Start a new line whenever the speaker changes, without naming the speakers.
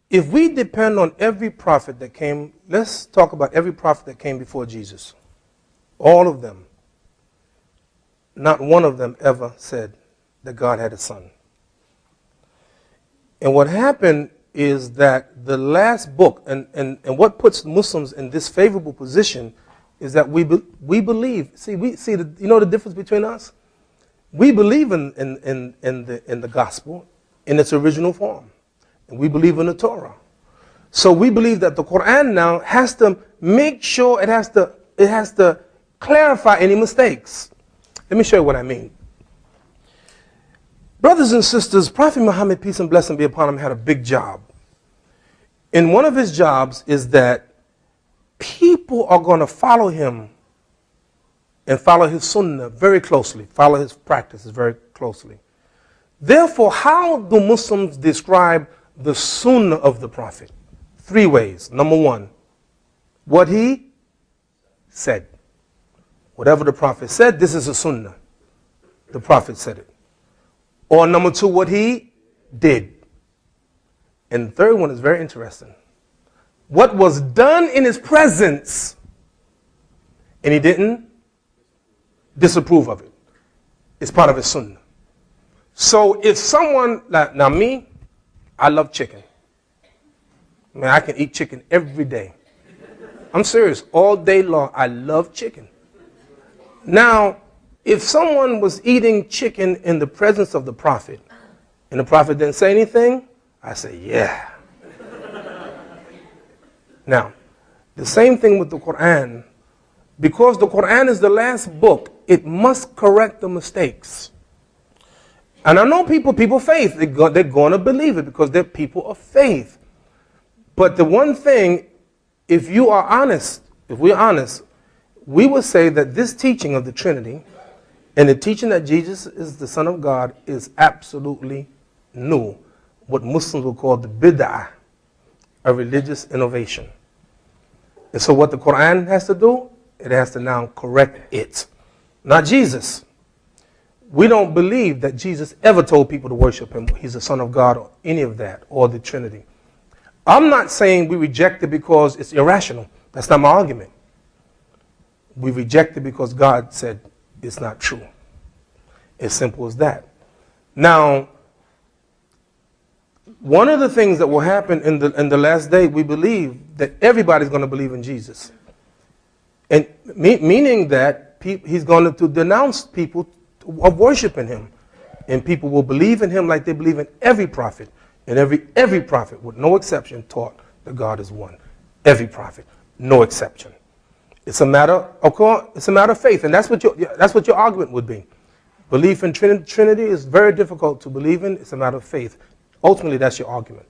if we depend on every prophet that came, let's talk about every prophet that came before Jesus. All of them. Not one of them ever said that God had a son. And what happened is that the last book, and what puts Muslims in this favorable position is that we believe, you know the difference between us? We believe in the gospel in its original form. And we believe in the Torah. So we believe that the Quran now has to make sure it has to clarify any mistakes. Let me show you what I mean. Brothers and sisters, Prophet Muhammad, peace and blessing be upon him, had a big job. And one of his jobs is that people are going to follow him and follow his sunnah very closely, follow his practices very closely. Therefore, how do Muslims describe the sunnah of the Prophet? 3 ways. Number 1, what he said. Whatever the Prophet said, this is a sunnah. The Prophet said it. Or number 2, what he did. And the third one is very interesting. What was done in his presence, and he didn't disapprove of it. It's part of his sunnah. So if someone, now me, I love chicken. Man, I can eat chicken every day. I'm serious. All day long, I love chicken. Now, if someone was eating chicken in the presence of the Prophet, and the Prophet didn't say anything, I say, yeah. Now, the same thing with the Quran. Because the Quran is the last book, it must correct the mistakes. And I know people faith, they're going to believe it because they're people of faith. But the one thing, if you are honest, if we're honest, we would say that this teaching of the Trinity and the teaching that Jesus is the Son of God is absolutely new. What Muslims will call the bid'ah, a religious innovation. And so what the Quran has to do, it has to now correct it. Not Jesus. We don't believe that Jesus ever told people to worship him. He's the Son of God or any of that, or the Trinity. I'm not saying we reject it because it's irrational. That's not my argument. We reject it because God said it's not true. As simple as that. Now, one of the things that will happen in the last day, we believe that everybody's going to believe in Jesus. And meaning that he's going to denounce people of worshiping him. And people will believe in him like they believe in every prophet. And every prophet, with no exception, taught that God is one. Every prophet, no exception. It's a matter of faith, and that's what your argument would be. Belief in Trinity is very difficult to believe in. It's a matter of faith. Ultimately, that's your argument.